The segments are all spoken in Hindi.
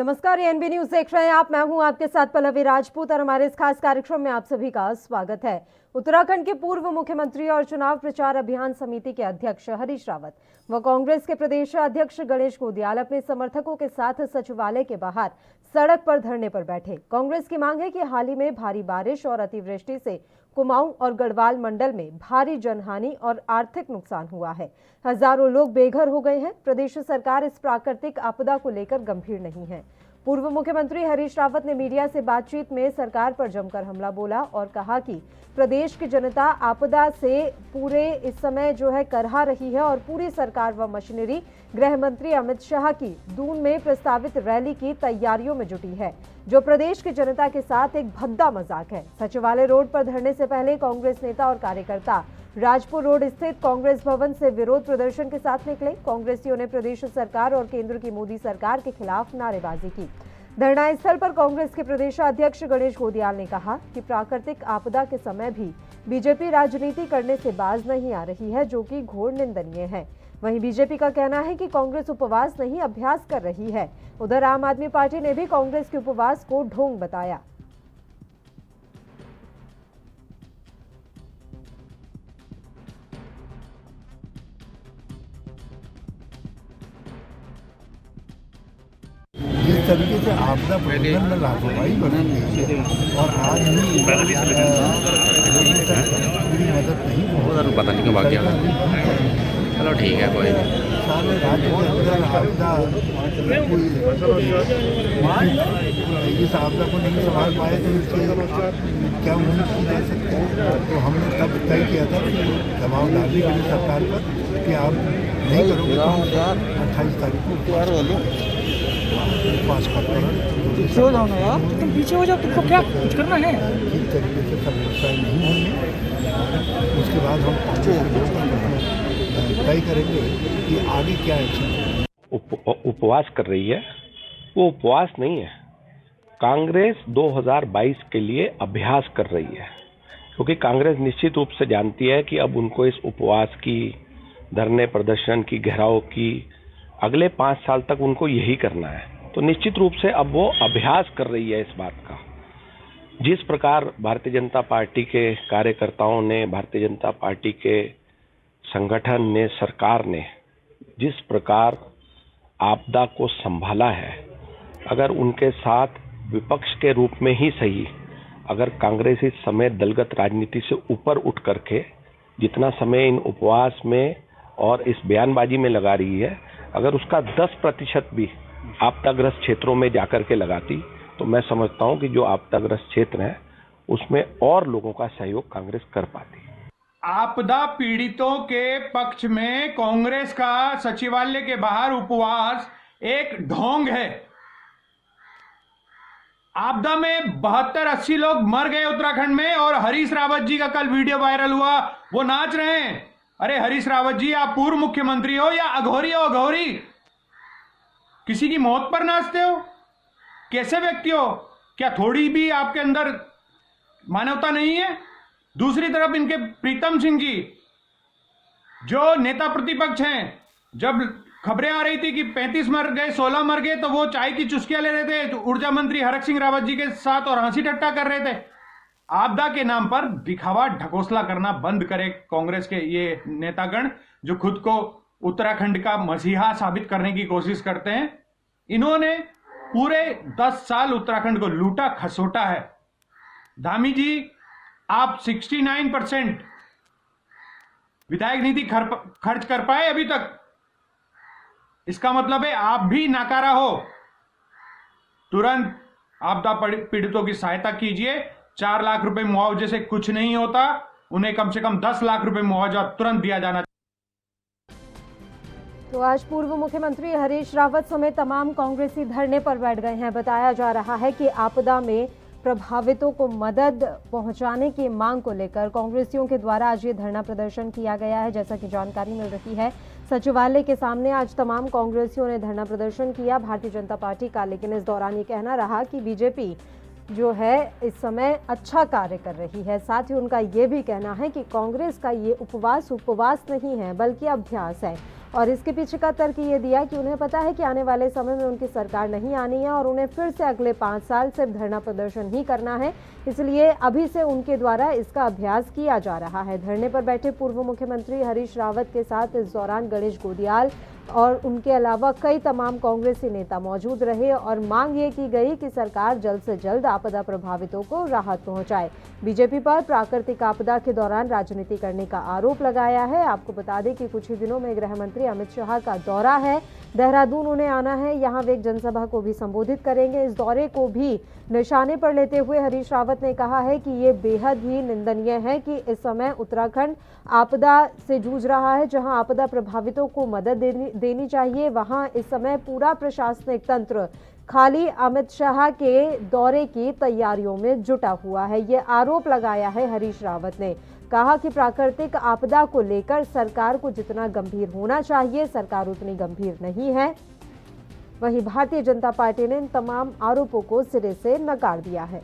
नमस्कार, ये एनबी न्यूज देख रहे हैं आप। मैं हूं आपके साथ पल्लवी राजपूत और हमारे इस खास कार्यक्रम में आप सभी का स्वागत है। उत्तराखंड के पूर्व मुख्यमंत्री और चुनाव प्रचार अभियान समिति के अध्यक्ष हरीश रावत व कांग्रेस के प्रदेश अध्यक्ष गणेश गोदियाल अपने समर्थकों के साथ सचिवालय के बाहर सड़क पर धरने पर बैठे। कांग्रेस की मांग है कि हाल ही में भारी बारिश और अतिवृष्टि से कुमाऊं और गढ़वाल मंडल में भारी जनहानि और आर्थिक नुकसान हुआ है। हजारों लोग बेघर हो गए हैं। प्रदेश सरकार इस प्राकृतिक आपदा को लेकर गंभीर नहीं है। पूर्व मुख्यमंत्री हरीश रावत ने मीडिया से बातचीत में सरकार पर जमकर हमला बोला और कहा कि प्रदेश की जनता आपदा से पूरे इस समय करहा रही है और पूरी सरकार व मशीनरी गृह मंत्री अमित शाह की दून में प्रस्तावित रैली की तैयारियों में जुटी है, जो प्रदेश की जनता के साथ एक भद्दा मजाक है। सचिवालय रोड पर धरने से पहले कांग्रेस नेता और कार्यकर्ता राजपुर रोड स्थित कांग्रेस भवन से विरोध प्रदर्शन के साथ निकले। कांग्रेसियों ने प्रदेश सरकार और केंद्र की मोदी सरकार के खिलाफ नारेबाजी की। धरना स्थल पर कांग्रेस के प्रदेश अध्यक्ष गणेश गोदियाल ने कहा कि प्राकृतिक आपदा के समय भी बीजेपी राजनीति करने से बाज नहीं आ रही है, जो कि घोर निंदनीय है। वहीं बीजेपी का कहना है कि कांग्रेस उपवास नहीं, अभ्यास कर रही है। उधर आम आदमी पार्टी ने भी कांग्रेस के उपवास को ढोंग बताया। जिस तरीके से आपदा प्रबंधन में लापरवाही बरती है और आज भी पूरी मदद नहीं पता नहीं क्यों भाग गया। चलो ठीक है, कोई नहीं। सारे राज्य के अंदर आपदा इस आपदा को नहीं संभाल पाए तो इससे क्या उम्मीद की जा सकती है। तो हमने तब तय किया था कि दबाव डालने के लिए सरकार पर कि आप नहीं करोगे तो 28 तारीख को पास करते हैं। पीछे हो जाओ ना यार, तुम पीछे हो जाओ, तुमको क्या कुछ करना है। ठीक तरीके से सब व्यवसाय नहीं होंगे, उसके बाद हम तय करेंगे कि आगे क्या एक्शन। उपवास कर रही है, वो उपवास नहीं है। कांग्रेस 2022 के लिए अभ्यास कर रही है, क्योंकि कांग्रेस निश्चित रूप से जानती है कि अब उनको इस उपवास की, धरने प्रदर्शन की, घेराव की अगले 5 साल तक उनको यही करना है। तो निश्चित रूप से अब वो अभ्यास कर रही है इस बात का। जिस प्रकार भारतीय जनता पार्टी के कार्यकर्ताओं ने, भारतीय जनता पार्टी के संगठन ने, सरकार ने जिस प्रकार आपदा को संभाला है, अगर उनके साथ विपक्ष के रूप में ही सही, अगर कांग्रेस इस समय दलगत राजनीति से ऊपर उठ करके जितना समय इन उपवास में और इस बयानबाजी में लगा रही है, अगर उसका 10% भी आपदाग्रस्त क्षेत्रों में जाकर के लगाती तो मैं समझता हूं कि जो आपदाग्रस्त क्षेत्र है उसमें और लोगों का सहयोग कांग्रेस कर पाती। आपदा पीड़ितों के पक्ष में कांग्रेस का सचिवालय के बाहर उपवास एक ढोंग है। आपदा में 72-80 लोग मर गए उत्तराखंड में और हरीश रावत जी का कल वीडियो वायरल हुआ, वो नाच रहे हैं। अरे हरीश रावत जी, आप पूर्व मुख्यमंत्री हो या अघोरी हो अघोरी, किसी की मौत पर नाचते हो? कैसे व्यक्ति हो? क्या थोड़ी भी आपके अंदर मानवता नहीं है? दूसरी तरफ इनके प्रीतम सिंह जी, जो नेता प्रतिपक्ष हैं, जब खबरें आ रही थी कि 35 मर गए, 16 मर गए, तो वो चाय की चुस्कियां ले रहे थे ऊर्जा मंत्री हरक सिंह रावत जी के साथ और हंसी ठट्टा कर रहे थे। आपदा के नाम पर दिखावा, ढकोसला करना बंद करे कांग्रेस के ये नेतागण, जो खुद को उत्तराखंड का मसीहा साबित करने की कोशिश करते हैं। इन्होंने पूरे 10 साल उत्तराखंड को लूटा खसोटा है। धामी जी, आप 69% विधायक निधि खर्च कर पाए अभी तक। इसका मतलब है आप भी नाकारा हो। तुरंत आपदा पीड़ितों की सहायता कीजिए। 4 लाख रुपए मुआवजे से कुछ नहीं होता, उन्हें कम से कम 10 लाख रुपए मुआवजा तुरंत दिया जाना। तो आज पूर्व मुख्यमंत्री हरीश रावत समेत तमाम कांग्रेसी धरने पर बैठ गए हैं। बताया जा रहा है कि आपदा में प्रभावितों को मदद पहुंचाने की मांग को लेकर कांग्रेसियों के द्वारा आज ये धरना प्रदर्शन किया गया है। जैसा कि जानकारी मिल रही है, सचिवालय के सामने आज तमाम कांग्रेसियों ने धरना प्रदर्शन किया भारतीय जनता पार्टी का। लेकिन इस दौरान ये कहना रहा कि बीजेपी जो है इस समय अच्छा कार्य कर रही है। साथ ही उनका ये भी कहना है कि कांग्रेस का ये उपवास नहीं है, बल्कि अभ्यास है और इसके पीछे का तर्क ये दिया कि उन्हें पता है कि आने वाले समय में उनकी सरकार नहीं आनी है और उन्हें फिर से अगले 5 साल सिर्फ धरना प्रदर्शन ही करना है, इसलिए अभी से उनके द्वारा इसका अभ्यास किया जा रहा है। धरने पर बैठे पूर्व मुख्यमंत्री हरीश रावत के साथ इस दौरान गणेश गोदियाल और उनके अलावा कई तमाम कांग्रेसी नेता मौजूद रहे और मांग ये की गई कि सरकार जल्द से जल्द आपदा प्रभावितों को राहत पहुंचाए। बीजेपी पर प्राकृतिक आपदा के दौरान राजनीति करने का आरोप लगाया है। आपको बता दें कि कुछ ही दिनों में गृह मंत्री अमित शाह का दौरा है, देहरादून उन्हें आना है, यहां वे एक जनसभा को भी संबोधित करेंगे। इस दौरे को भी निशाने पर लेते हुए हरीश रावत ने कहा है कि ये बेहद ही निंदनीय है कि इस समय उत्तराखंड आपदा से जूझ रहा है। जहां आपदा प्रभावितों को मदद देनी चाहिए, वहां इस समय पूरा प्रशासनिक तंत्र खाली अमित शाह के दौरे की तैयारियों में जुटा हुआ है। ये आरोप लगाया है हरीश रावत ने। कहा कि प्राकृतिक आपदा को लेकर सरकार को जितना गंभीर होना चाहिए, सरकार उतनी गंभीर नहीं है। वहीं भारतीय जनता पार्टी ने इन तमाम आरोपों को सिरे से नकार दिया है।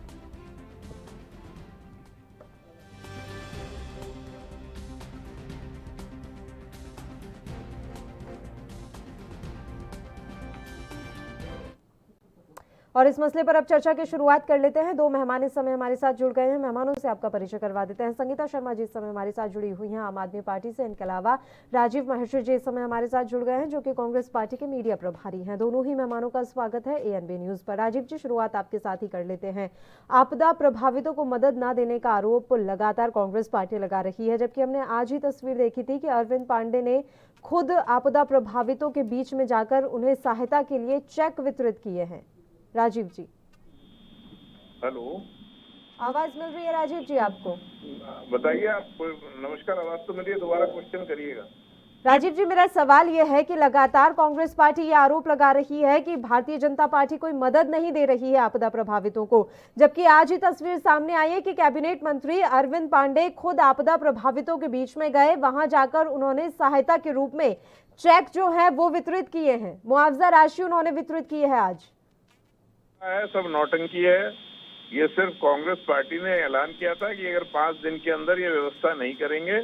और इस मसले पर अब चर्चा की शुरुआत कर लेते हैं। 2 मेहमान इस समय हमारे साथ जुड़ गए हैं। मेहमानों से आपका परिचय करवा देते हैं। संगीता शर्मा जी इस समय हमारे साथ जुड़ी हुई हैं आम आदमी पार्टी से। इनके अलावा राजीव महेश्वरी जी इस समय हमारे साथ जुड़ गए हैं, जो कि कांग्रेस पार्टी के मीडिया प्रभारी हैं। दोनों ही मेहमानों का स्वागत है ANB न्यूज पर। राजीव जी, शुरुआत आपके साथ ही कर लेते हैं। आपदा प्रभावितों को मदद न देने का आरोप लगातार कांग्रेस पार्टी लगा रही है, जबकि हमने आज ही तस्वीर देखी थी कि अरविंद पांडे ने खुद आपदा प्रभावितों के बीच में जाकर उन्हें सहायता के लिए चेक वितरित किए हैं। राजीव जी, हेलो, आवाज मिल रही है राजीव जी आपको? बताइए आप। नमस्कार, आवाज तो मिली है, दोबारा क्वेश्चन करिएगा। राजीव जी, मेरा सवाल यह है कि लगातार कांग्रेस पार्टी ये आरोप लगा रही है कि भारतीय जनता पार्टी कोई मदद नहीं दे रही है आपदा प्रभावितों को, जबकि आज ही तस्वीर सामने आई है कि कैबिनेट मंत्री अरविंद पांडे खुद आपदा प्रभावितों के बीच में गए, वहां जाकर उन्होंने सहायता के रूप में चेक जो है वो वितरित किए हैं, मुआवजा राशि उन्होंने वितरित की है। आज सब नौटंकी है। ये सिर्फ कांग्रेस पार्टी ने ऐलान किया था कि अगर 5 दिन के अंदर ये व्यवस्था नहीं करेंगे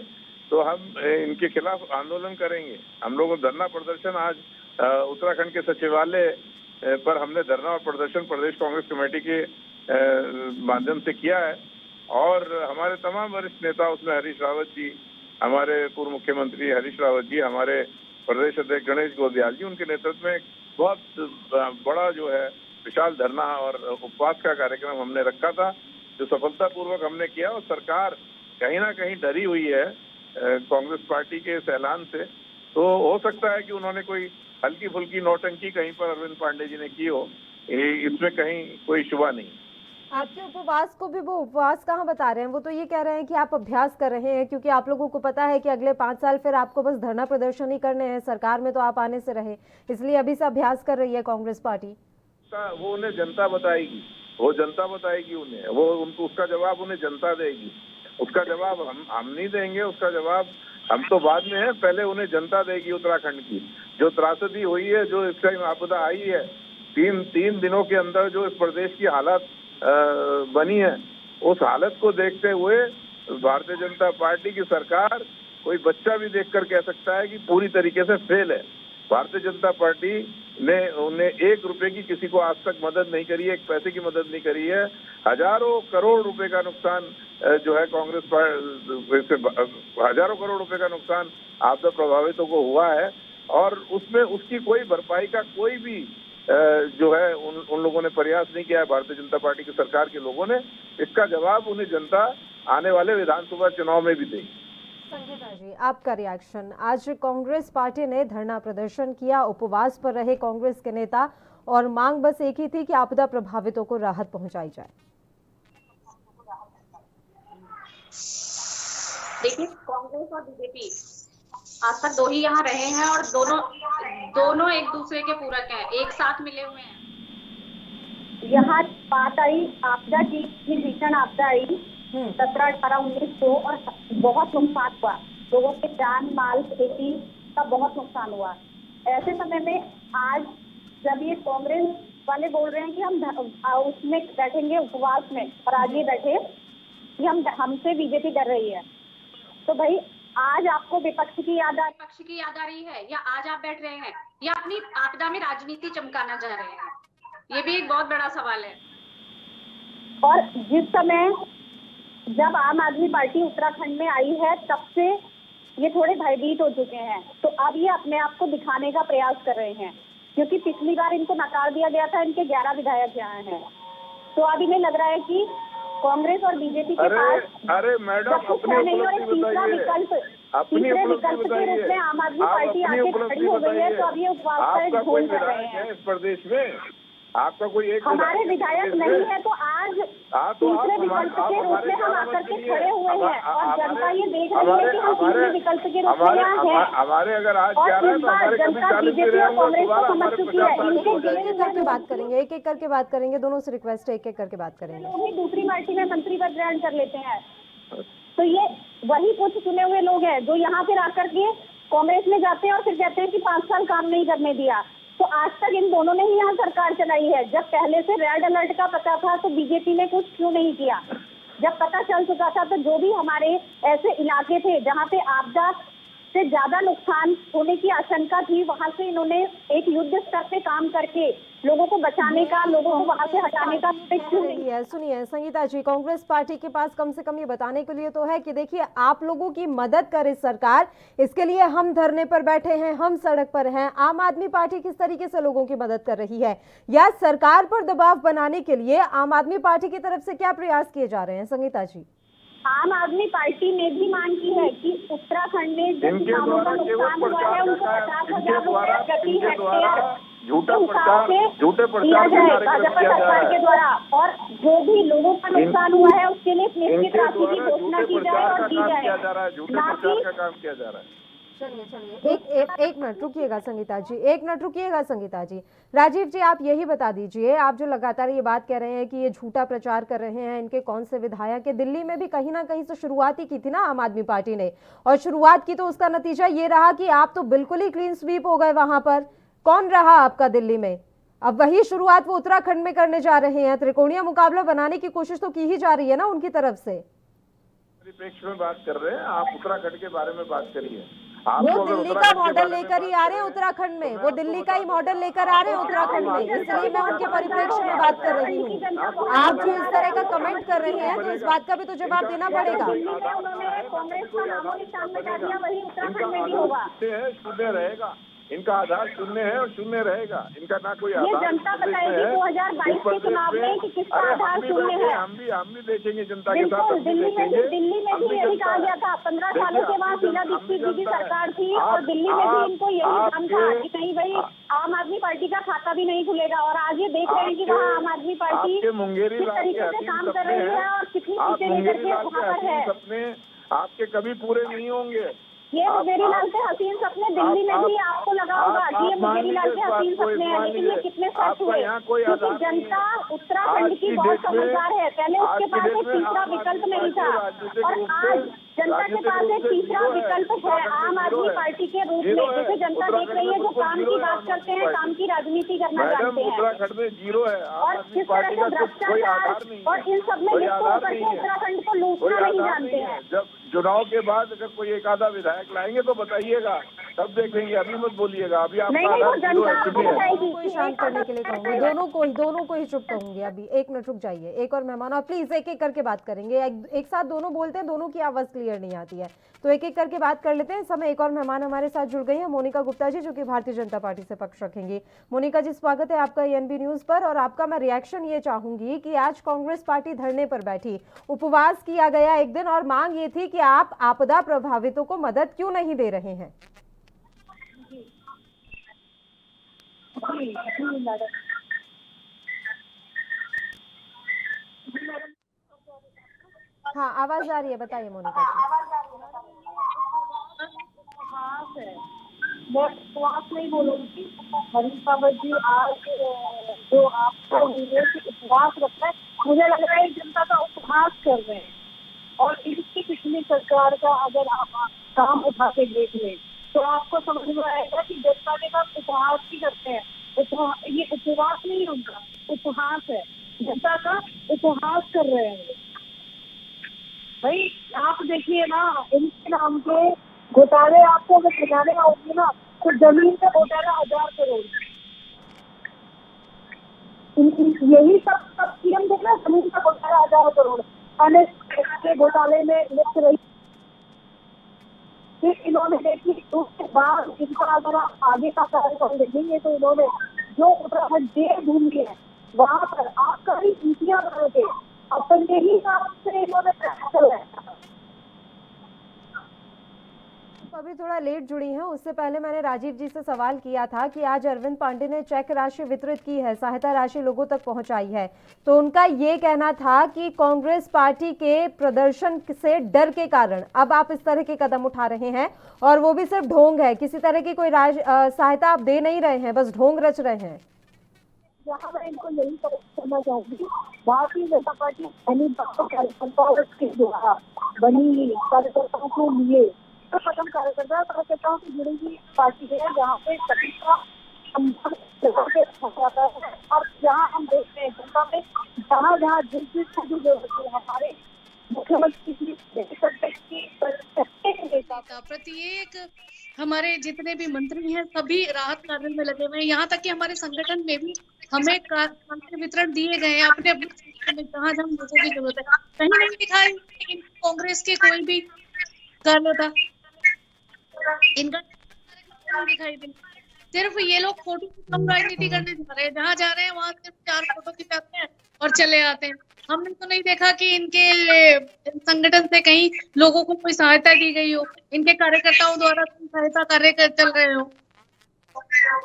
तो हम इनके खिलाफ आंदोलन करेंगे। हम लोगों धरना प्रदर्शन आज उत्तराखंड के सचिवालय पर हमने धरना और प्रदर्शन प्रदेश कांग्रेस कमेटी के माध्यम से किया है और हमारे तमाम वरिष्ठ नेता, उसमें हरीश रावत जी, हमारे पूर्व मुख्यमंत्री हरीश रावत जी, हमारे प्रदेश अध्यक्ष गणेश गोदियाल जी, उनके नेतृत्व में बहुत बड़ा जो है विशाल धरना और उपवास का कार्यक्रम हमने रखा था, जो सफलतापूर्वक हमने किया। और सरकार कहीं ना कहीं डरी हुई है कांग्रेस पार्टी के इस ऐलान से। तो हो सकता है कि उन्होंने कोई हल्की फुल्की नौटंकी कहीं पर अरविंद पांडे जी ने की हो, इसमें कहीं कोई शुबा नहीं। आपके उपवास को भी वो उपवास कहाँ बता रहे हैं? वो तो ये कह रहे हैं कि आप अभ्यास कर रहे हैं, क्योंकि आप लोगों को पता है कि अगले 5 साल फिर आपको बस धरना प्रदर्शन ही करने हैं, सरकार में तो आप आने से रहे, इसलिए अभी से अभ्यास कर रही है कांग्रेस पार्टी। वो उन्हें जनता बताएगी, वो जनता बताएगी उन्हें, वो उनको उसका जवाब उन्हें जनता देगी। उसका जवाब हम नहीं देंगे, उसका जवाब हम तो बाद में है, पहले उन्हें जनता देगी। उत्तराखंड की जो त्रासदी हुई है, जो इस टाइम आपदा आई है, 3 दिनों के अंदर जो इस प्रदेश की हालत बनी है, उस हालत को देखते हुए भारतीय जनता पार्टी की सरकार, कोई बच्चा भी देखकर कह सकता है कि पूरी तरीके से फेल है। भारतीय जनता पार्टी ने उन्हें 1 रुपए की किसी को आज तक मदद नहीं करी है, 1 पैसे की मदद नहीं करी है। हजारों करोड़ रुपए का नुकसान जो है कांग्रेस पार्टी, हजारों करोड़ रुपए का नुकसान आपदा प्रभावितों को हुआ है और उसमें उसकी कोई भरपाई का कोई भी जो है उन लोगों ने प्रयास नहीं किया है। भारतीय जनता पार्टी की सरकार के लोगों ने इसका जवाब उन्हें जनता आने वाले विधानसभा चुनाव में भी देगी। संगीता जी, आपका रिएक्शन? आज कांग्रेस पार्टी ने धरना प्रदर्शन किया, उपवास पर रहे कांग्रेस के नेता और मांग बस एक ही थी कि आपदा प्रभावितों को राहत पहुंचाई जाए। देखिए, कांग्रेस और बीजेपी आज तक 2 ही यहाँ रहे हैं और दोनों एक दूसरे के पूरक हैं, एक साथ मिले हुए हैं। यहाँ बात आई आपदा की, भीषण आपदा आई 17, 18, 19 को और बहुत नुकसान हुआ, लोगों के जान माल खेती का बहुत नुकसान हुआ। ऐसे समय में आज जब ये कांग्रेस वाले बोल रहे हैं कि हम उसमें बैठेंगे उपवास में, और आज ये बैठे कि हमसे बीजेपी डर रही है, तो भाई आज आपको विपक्ष की याद आ विपक्ष की याद आ रही है, या आज आप बैठ रहे हैं, या अपनी आपदा में राजनीति चमकाना चाह रहे हैं? ये भी एक बहुत बड़ा सवाल है। और जिस समय जब आम आदमी पार्टी उत्तराखंड में आई है तब से ये थोड़े भयभीत हो चुके हैं, तो अब ये अपने आप को दिखाने का प्रयास कर रहे हैं, क्योंकि पिछली बार इनको नकार दिया गया था, इनके 11 विधायक यहाँ हैं। तो अब इन्हें लग रहा है कि कांग्रेस और बीजेपी के पास अरे मैडम तीसरा विकल्प के रूप में आम आदमी पार्टी आगे खड़ी हो गई है, तो अब ये उपवास का घोल कर रहे हैं। इस प्रदेश में आपका कोई एक हमारे विधायक नहीं है, तो आज तीसरे विकल्प के रूप में हम आकर के खड़े हुए हैं और जनता ये देख रही है कि हम तीसरे विकल्प के रूप में यहाँ हैं। हमारे अगर आज और इस बार जनता बीजेपी और कांग्रेस को समझ चुकी है। एक एक करके बात करेंगे, एक एक करके बात करेंगे, दोनों से रिक्वेस्ट है, एक एक करके बात करेंगे। लोग ही दूसरी पार्टी में मंत्री पद ग्रहण कर लेते हैं, तो ये वही कुछ चुने हुए लोग हैं जो यहाँ फिर आकर के कांग्रेस में जाते हैं और फिर कहते हैं कि 5 साल काम नहीं करने दिया। तो आज तक इन दोनों ने ही यहाँ सरकार चलाई है। जब पहले से रेड अलर्ट का पता था तो बीजेपी ने कुछ क्यों नहीं किया? जब पता चल चुका था तो जो भी हमारे ऐसे इलाके थे जहाँ पे आपदा से ज्यादा नुकसान होने की आशंका थी, वहाँ से इन्होंने एक युद्ध स्तर पे काम करके लोगों को बचाने का, लोगों को वहाँ से हटाने का नहीं है। सुनिए संगीता जी, कांग्रेस पार्टी के पास कम से कम ये बताने के लिए तो है कि देखिए आप लोगों की मदद करे सरकार, इसके लिए हम धरने पर बैठे हैं, हम सड़क पर हैं। आम आदमी पार्टी किस तरीके से लोगों की मदद कर रही है, या सरकार पर दबाव बनाने के लिए आम आदमी पार्टी की तरफ से क्या प्रयास किए जा रहे हैं? संगीता जी, आम आदमी पार्टी ने भी मांग की है कि उत्तराखंड में जिन किसानों का नुकसान हुआ है उनको 50,000 रुपए प्रति हेक्टेयर झूठा प्रचार दिया जाए भाजपा सरकार के द्वारा, और जो भी लोगों का नुकसान हुआ है उसके लिए निश्चित राशि की घोषणा की जाए और दी जाए। झूठे प्रचार का काम किया जा रहा है। चलिए एक मिनट रुकिएगा संगीता जी, एक मिनट रुकिएगा संगीता जी। राजीव जी, आप यही बता दीजिए, आप जो लगातार ये बात कह रहे हैं कि ये झूठा प्रचार कर रहे हैं, इनके कौन से विधायक है? दिल्ली में भी कहीं ना कहीं से शुरुआत ही की थी ना आम आदमी पार्टी ने, और शुरुआत की तो उसका नतीजा ये रहा कि आप तो बिल्कुल ही क्लीन स्वीप हो गए। वहां पर कौन रहा आपका दिल्ली में? अब वही शुरुआत वो उत्तराखंड में करने जा रहे हैं। त्रिकोणीय मुकाबला बनाने की कोशिश तो की ही जा रही है ना उनकी तरफ से। परिप्रेक्ष्य में बात कर रहे हैं आप, उत्तराखंड के बारे में बात करिए। वो दिल्ली का मॉडल लेकर ही आ रहे हैं उत्तराखंड में, वो दिल्ली का ही मॉडल लेकर आ रहे हैं उत्तराखंड में, इसलिए मैं उनके परिप्रेक्ष्य में बात कर रही हूँ। आप जो इस तरह का कमेंट कर रहे हैं तो इस बात का भी तो जवाब देना पड़ेगा। कांग्रेस का नामो निशान मिटा दिया, वही उत्तराखंड में भी होगा। शून्य रहेगा, इनका आधार शून्य है और शून्य रहेगा, इनका ना कोई ये जनता बताएगी 2022 के चुनाव में कि किसका आधार शून्य है। हम भी देखेंगे जनता के साथ। दिल्ली में भी यही कहा गया था। 15 सालों के बाद शीला दीक्षित जी की सरकार थी और दिल्ली में भी इनको यही काम था कि नहीं भाई आम आदमी पार्टी का खाता भी नहीं खुलेगा, और आज ये देख रहे हैं कि वहाँ आम आदमी पार्टी किस तरीके से काम कर रही है और कितनी सीटें लेकर के वहाँ पर है। सपने आपके कभी पूरे नहीं होंगे। ये मुंगेरीलाल के हसीन सपने दिल्ली में भी आपको लगा होगा कि ये मुंगेरीलाल के हसीन सपने हैं, लेकिन ये कितने सच हुए? क्योंकि जनता उत्तराखंड की बहुत समझदार है। पहले उसके पास एक तीसरा विकल्प नहीं था, और आज जनता के पास एक तीसरा विकल्प है आम आदमी पार्टी के रूप में, जिसे जनता देख रही है, जो काम की बात करते हैं, काम की राजनीति करना जानते हैं। उत्तराखंड में जीरो है और किस तरह से भ्रष्टाचार और इन सब में लिप्त होकर के उत्तराखंड को लूटना नहीं जानते हैं। जब चुनाव के बाद अगर कोई एक आधा विधायक लाएंगे तो बताइएगा, तब देखेंगे, अभी मत बोलिएगा। अभी आप कोई शांत करने के लिए कहूंगी, दोनों को ही चुप कहूंगी। अभी एक मिनट रुक जाइए, एक और मेहमान, और प्लीज एक एक करके बात करेंगे। एक साथ दोनों बोलते हैं, दोनों की आवाज क्लियर नहीं आती है, तो एक एक करके बात कर लेते हैं। समय एक और मेहमान हमारे साथ जुड़ गई है, मोनिका गुप्ता जी, जो कि भारतीय जनता पार्टी से पक्ष रखेंगी। मोनिका जी, स्वागत है आपका एएनबी न्यूज पर, और आपका मैं रिएक्शन ये चाहूंगी कि आज कांग्रेस पार्टी धरने पर बैठी, उपवास किया गया एक दिन, और मांग ये थी कि आप आपदा प्रभावितों को मदद क्यों नहीं दे रहे हैं? हाँ, आवाज आ रही है, बताइए मोनिका जी। मैं उपवास नहीं बोलूंगी हरीश रावत जी, आज जो आपका उपवास रखना है, मुझे लग रहा है जनता का उपहास कर रहे हैं। और इनकी पिछली सरकार का अगर आप काम उठा के देख लें तो आपको समझ में आएगा कि जनता के साथ उपहास ही करते हैं। ये उपवास नहीं, उनका उपहास है, जनता का उपहास कर रहे हैं। भाई आप देखिए ना, इनके नाम पे घोटाले आपको अगर गिनाने होंगे ना तो जमीन का घोटाला 1000 करोड़, यही सब सीएम थे ना, जमीन का घोटाला 1000 करोड़, अनेक के घोटाले में लिप्त रही। फिर इन्होंने देखी उसके बाद इनका अगर आप आगे का कार्यक्रम देखेंगे तो इन्होंने जो उत्तराखंड जेल ढूंढी है वहाँ पर आपका ही नीतियां बने थे, अपने ही नाम से इन्होंने प्रयास चलाया। अभी थोड़ा लेट जुड़ी हैं, उससे पहले मैंने राजीव जी से सवाल किया था कि आज अरविंद पांडे ने चेक राशि वितरित की है, सहायता राशि लोगों तक पहुंचाई है, तो उनका ये कहना था कि कांग्रेस पार्टी के प्रदर्शन से डर के कारण अब आप इस तरह के कदम उठा रहे हैं और वो भी सिर्फ ढोंग है, किसी तरह की कोई सहायता आप दे नहीं रहे हैं, बस ढोंग रच रहे हैं। यहाँ मैं इनको यही करना चाहूंगी, भारतीय जनता पार्टी कार्यकर्ताओं के द्वारा बनी कार्यकर्ताओं को लिए तो खत्म कार्यकर्ताओं से जुड़ी हुई पार्टी है, जहाँ पे सभी का जाता है और जहाँ हम देखते हैं जनता में जहाँ जहाँ जिस चीज की जरूरत है हमारे मुख्यमंत्री प्रत्येक हमारे जितने भी मंत्री हैं सभी राहत कार्य में लगे हुए हैं। यहाँ तक कि हमारे संगठन में भी हमें कार्य वितरण दिए गए हैं अपने अपने जहाँ जहाँ लोगों की जरूरत है। कहीं नहीं दिखाई कांग्रेस के कोई भी कार्य था, इनका नहीं दिखाई दे। सिर्फ ये लोग फोटो की कम राजनीति करने जा रहे हैं, जहाँ जा रहे हैं वहाँ सिर्फ 4 फोटो खिंचाते हैं और चले आते हैं। हमने तो नहीं देखा कि इनके संगठन से कहीं लोगों को कोई सहायता दी गई हो, इनके कार्यकर्ताओं द्वारा कोई सहायता कार्य चल रहे हो।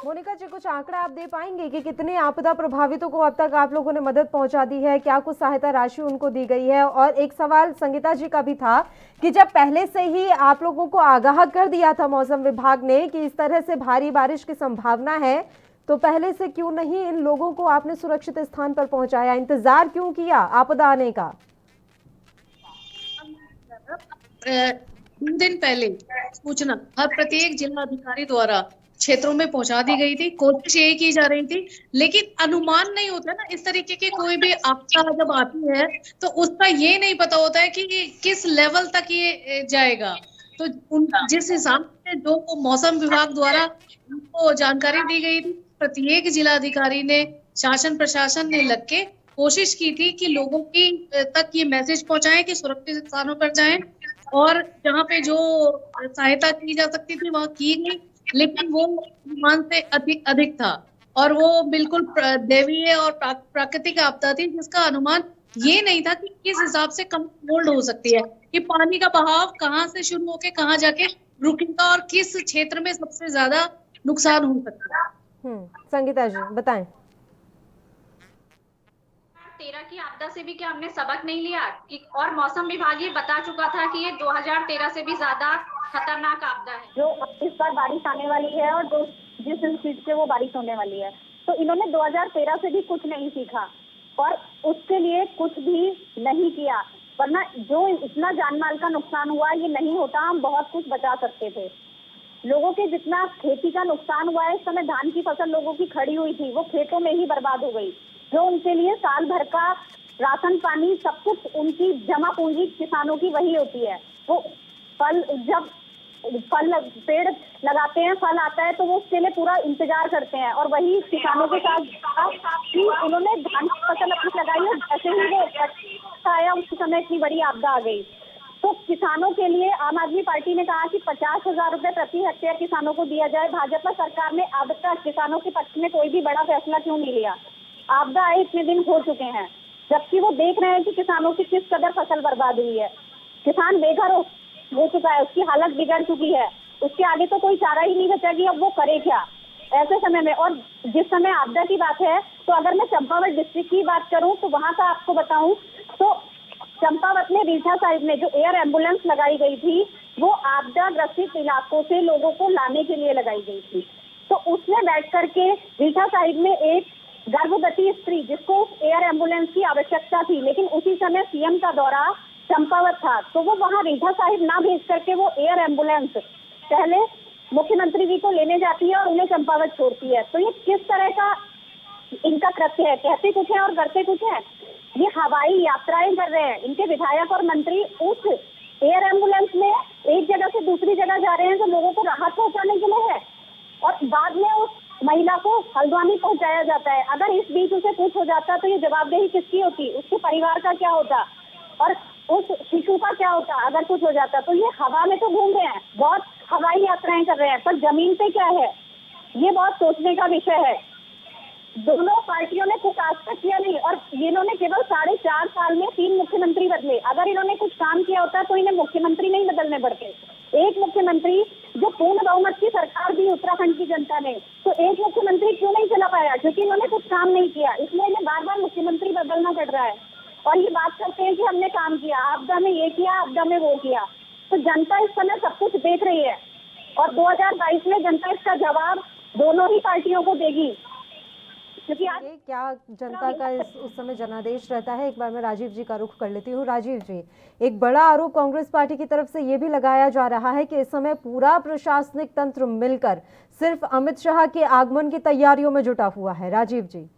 मोनिका जी, कुछ आंकड़ा आप दे पाएंगे कि कितने आपदा प्रभावितों को अब तक आप लोगों ने मदद पहुंचा दी है, क्या कुछ सहायता राशि उनको दी गई है? और एक सवाल संगीता जी का भी था कि जब पहले से ही आप लोगों को आगाह कर दिया था मौसम विभाग ने कि इस तरह से भारी बारिश की संभावना है, तो पहले से क्यों नहीं इन लोगों को आपने सुरक्षित स्थान पर पहुंचाया, इंतजार क्यों किया आपदा आने का? 2 दिन पहले सूचना हर प्रत्येक जिला अधिकारी द्वारा क्षेत्रों में पहुंचा दी गई थी। कोशिश यही की जा रही थी, लेकिन अनुमान नहीं होता ना इस तरीके की कोई भी आपदा जब आती है तो उसका ये नहीं पता होता है कि किस लेवल तक ये जाएगा। तो जिस हिसाब से जो मौसम विभाग द्वारा उनको जानकारी दी गई थी, प्रत्येक जिला अधिकारी ने शासन प्रशासन ने लग के कोशिश की थी कि लोगों की तक ये मैसेज पहुंचाएं कि सुरक्षित स्थानों पर जाएं, और जहाँ पे जो सहायता की जा सकती थी वहाँ की गई, लेकिन वो अनुमान से अधिक था और वो बिल्कुल दैवीय और प्राकृतिक आपदा थी जिसका अनुमान ये नहीं था कि किस हिसाब से कंट्रोल हो सकती है, कि पानी का बहाव कहाँ से शुरू होके कहाँ जाके रुकेगा और किस क्षेत्र में सबसे ज्यादा नुकसान हो सकता है। संगीता जी बताएं। 2013 की आपदा से भी क्या हमने सबक नहीं लिया कि, और मौसम विभाग ये बता चुका था कि ये 2013 से भी ज्यादा खतरनाक आपदा है जो इस बार बारिश आने वाली है और जिस स्पीड से वो बारिश होने वाली है। तो इन्होंने 2013 से भी कुछ नहीं सीखा और उसके लिए कुछ भी नहीं किया, वरना जो इतना जानमाल का नुकसान हुआ ये नहीं होता, हम बहुत कुछ बचा सकते थे। लोगों के जितना खेती का नुकसान हुआ है, इस समय धान की फसल लोगों की खड़ी हुई थी वो खेतों में ही बर्बाद हो गई, जो उनके लिए साल भर का राशन पानी सब कुछ उनकी जमा पूंजी किसानों की वही होती है। वो जब पेड़ लगाते हैं, फल आता है तो वो उसके लिए पूरा इंतजार करते हैं, और वही किसानों के साथ कि उन्होंने धान की फसल अपनी लगाई है, जैसे ही वो आया उस समय इतनी बड़ी आपदा आ गई। तो किसानों के लिए आम आदमी पार्टी ने कहा कि 50,000 रुपए प्रति हेक्टेयर किसानों को दिया जाए। भाजपा सरकार ने अब तक किसानों के पक्ष में कोई भी बड़ा फैसला क्यों नहीं लिया? आपदा आए इतने दिन हो चुके हैं, जबकि वो देख रहे हैं कि किसानों की किस कदर फसल बर्बाद हुई है। किसान बेघर हो चुका है, उसकी हालत बिगड़ चुकी है, उसके आगे तो कोई चारा ही नहीं बचा कि अब वो करे क्या ऐसे समय में। और जिस समय आपदा की बात है, तो अगर मैं चंपावत डिस्ट्रिक्ट की बात करूं तो वहां का आपको बताऊं तो चंपावत में रीठा साहिब में जो एयर एम्बुलेंस लगाई गई थी वो आपदा ग्रसित इलाकों से लोगों को लाने के लिए लगाई गई थी। तो उसमें बैठ करके रीठा साहिब में एक गर्भवती स्त्री जिसको एयर एम्बुलेंस की आवश्यकता थी, लेकिन उसी समय सीएम का दौरा चंपावत था, तो वो वहाँ रीठा साहिब ना भेज करके वो एयर एम्बुलेंस पहले मुख्यमंत्री जी को लेने जाती है और उन्हें चंपावत छोड़ती है। तो ये किस तरह का इनका कृत्य है? कहते कुछ है और करते कुछ है। ये हवाई यात्राएं कर रहे हैं, इनके विधायक और मंत्री उस एयर एम्बुलेंस में एक जगह से दूसरी जगह जा रहे हैं हल्द्वानी पहुंचाया जाता है। अगर इस बीच उसे कुछ हो जाता तो ये जवाबदेही किसकी होती? उसके परिवार का क्या होता और उस शिशु का क्या होता अगर कुछ हो जाता? तो ये हवा में तो घूम रहे हैं, बहुत हवाई यात्राएं कर रहे हैं, पर जमीन पे क्या है ये बहुत सोचने का विषय है। दोनों पार्टियों ने कुछ आज तक किया नहीं और इन्होंने केवल 4.5 साल में 3 मुख्यमंत्री बदले। अगर इन्होंने कुछ काम किया होता तो इन्हें मुख्यमंत्री नहीं बदलने पड़ते। एक मुख्यमंत्री जो पूर्ण बहुमत की सरकार दी उत्तराखंड की जनता ने, तो एक मुख्यमंत्री क्यों नहीं चला पाया? क्योंकि इन्होंने कुछ काम नहीं किया, इसलिए इन्हें बार बार मुख्यमंत्री बदलना पड़ रहा है। और ये बात करते हैं कि हमने काम किया, आपदा में ये किया, आपदा में वो किया। तो जनता इस समय सब कुछ देख रही है और 2022 में जनता इसका जवाब दोनों ही पार्टियों को देगी। क्योंकि आज क्या जनता का उस समय जनादेश रहता है। एक बार मैं राजीव जी का रुख कर लेती हूँ। राजीव जी, एक बड़ा आरोप कांग्रेस पार्टी की तरफ से ये भी लगाया जा रहा है कि इस समय पूरा प्रशासनिक तंत्र मिलकर सिर्फ अमित शाह के आगमन की तैयारियों में जुटा हुआ है। राजीव जी।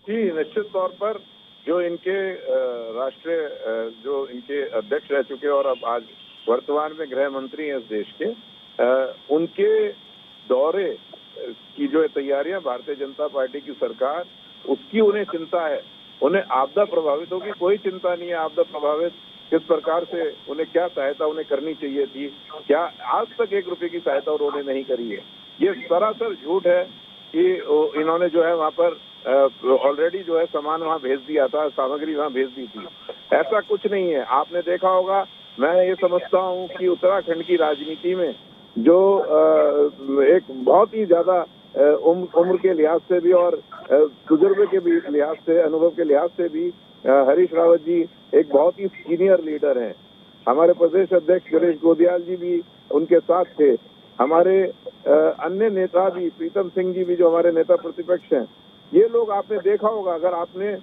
जी, निश्चित तौर पर जो इनके राष्ट्रीय जो इनके अध्यक्ष रह चुके और अब आज वर्तमान में गृह मंत्री हैं इस देश के, उनके दौरे की जो तैयारियां भारतीय जनता पार्टी की सरकार, उसकी उन्हें चिंता है। उन्हें आपदा प्रभावितों की कोई चिंता नहीं है। आपदा प्रभावित किस प्रकार से उन्हें क्या सहायता उन्हें करनी चाहिए थी, क्या आज तक 1 रुपए की सहायता उन्होंने नहीं करी है। ये सरासर झूठ है कि इन्होंने जो है वहाँ पर ऑलरेडी जो है सामान वहाँ भेज दिया था, सामग्री वहाँ भेज दी थी। ऐसा कुछ नहीं है। आपने देखा होगा, मैं ये समझता हूँ कि उत्तराखंड की राजनीति में जो एक बहुत ही ज्यादा उम्र के लिहाज से भी और तजुर्बे के भी लिहाज से, अनुभव के लिहाज से भी हरीश रावत जी एक बहुत ही सीनियर लीडर हैं। हमारे प्रदेश अध्यक्ष गणेश गोदियाल जी भी उनके साथ थे। हमारे अन्य नेता भी, प्रीतम सिंह जी भी जो हमारे नेता प्रतिपक्ष हैं, ये लोग आपने देखा होगा, अगर आपने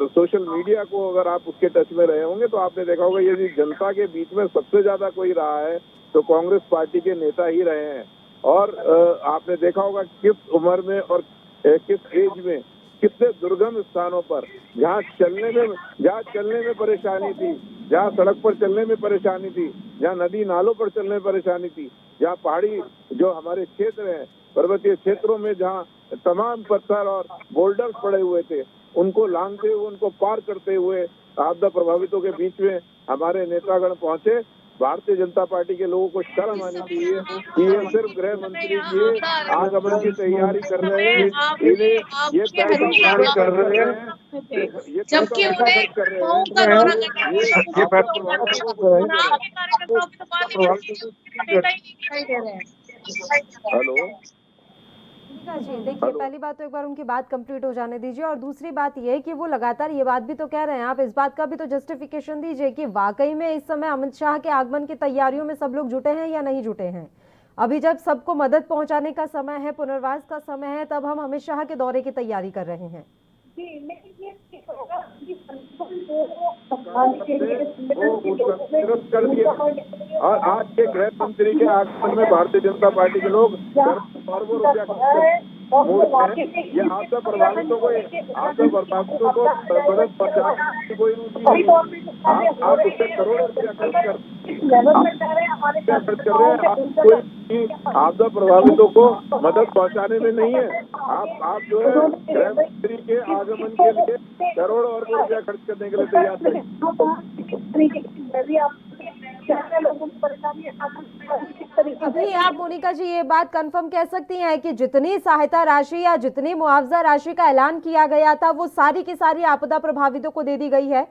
सोशल मीडिया को अगर आप उसके टच में रहे होंगे तो आपने देखा होगा यदि जनता के बीच में सबसे ज्यादा कोई रहा है तो कांग्रेस पार्टी के नेता ही रहे हैं। और आपने देखा होगा किस उम्र में और किस एज में, कितने दुर्गम स्थानों पर जहाँ चलने में परेशानी थी, जहाँ सड़क पर चलने में परेशानी थी, जहाँ नदी नालों पर चलने में परेशानी थी, जहाँ पहाड़ी जो हमारे क्षेत्र हैं, पर्वतीय क्षेत्रों में जहाँ तमाम पत्थर और बोल्डर्स पड़े हुए थे, उनको लांघते हुए, उनको पार करते हुए आपदा प्रभावितों के बीच में हमारे नेतागण पहुंचे। भारतीय जनता पार्टी के लोगों को शर्म आनी चाहिए कि ये सिर्फ गृह मंत्री के आगमन की तैयारी कर रहे हैं, इन्हें ये तैयारी कर रहे हैं, जबकि उन्हें गाँव का दौरा करना हेलो जी, देखिए पहली बात तो एक बार उनकी बात कंप्लीट हो जाने दीजिए और दूसरी बात ये है कि वो लगातार ये बात भी तो कह रहे हैं, आप इस बात का भी तो जस्टिफिकेशन दीजिए कि वाकई में इस समय अमित शाह के आगमन की तैयारियों में सब लोग जुटे हैं या नहीं जुटे हैं। अभी जब सबको मदद पहुंचाने का समय है, पुनर्वास का समय है, तब हम अमित शाह के दौरे की तैयारी कर रहे हैं। और आज के गृह मंत्री के आगमन में भारतीय जनता पार्टी के लोग करोड़ों रुपया ये आपदा प्रभावितों को मदद पहुंचाने की कोई रुचि नहीं। आप उससे करोड़ों रुपया खर्च कर रहे हैं, कोई आपदा प्रभावितों को मदद पहुंचाने में नहीं है। आप जो है गृह मंत्री के आगमन के लिए करोड़ों और रुपया खर्च करने के लिए तैयार थे। अभी आप मोनिका जी ये बात कंफर्म कह सकती हैं कि जितनी सहायता राशि या जितनी मुआवजा राशि का ऐलान किया गया था वो सारी की सारी आपदा प्रभावितों को दे दी गई है?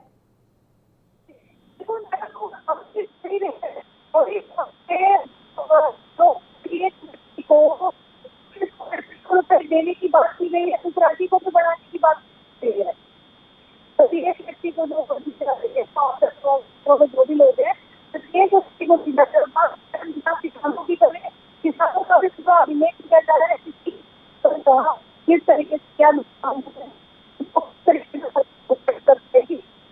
देने की बात की गई है, उस राशि को तो बढ़ाने की बात की गई है। तो एक व्यक्ति को जो भी लोग हैं, एक व्यक्ति को किसानों की करें, किसानों का भी पूरा अभिलेख किया जा रहा है किस तरीके से क्या नुकसान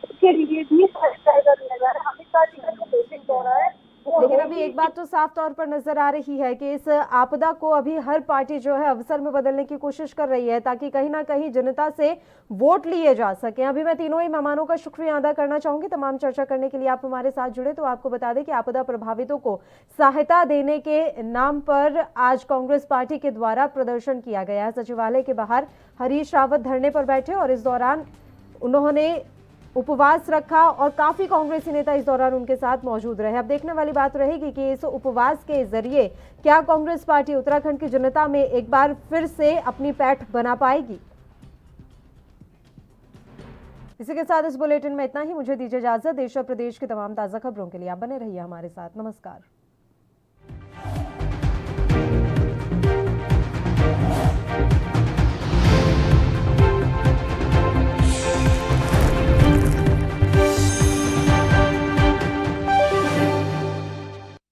उसके लिए भी दिया जा रहा है। अमित शाह जी का जो मीटिंग हो रहा है, लेकिन अभी एक बात तो साफ तौर पर नजर आ रही है कि इस आपदा को अभी हर पार्टी जो है अवसर में बदलने की कोशिश कर रही है ताकि कहीं ना कहीं जनता से वोट लिए जा सके। अभी मैं तीनों ही मेहमानों का शुक्रिया अदा करना चाहूंगी तमाम चर्चा करने के लिए आप हमारे साथ जुड़े। तो आपको बता दें कि आपदा प्रभावितों को सहायता देने के नाम पर आज कांग्रेस पार्टी के द्वारा प्रदर्शन किया गया है। सचिवालय के बाहर हरीश रावत धरने पर बैठे और इस दौरान उन्होंने उपवास रखा और काफी कांग्रेसी नेता इस दौरान उनके साथ मौजूद रहे। अब देखने वाली बात रहेगी कि इस उपवास के जरिए क्या कांग्रेस पार्टी उत्तराखंड की जनता में एक बार फिर से अपनी पैठ बना पाएगी। इसी के साथ इस बुलेटिन में इतना ही। मुझे दीजिए इजाजत। देश और प्रदेश की तमाम ताजा खबरों के लिए आप बने रहिए हमारे साथ। नमस्कार।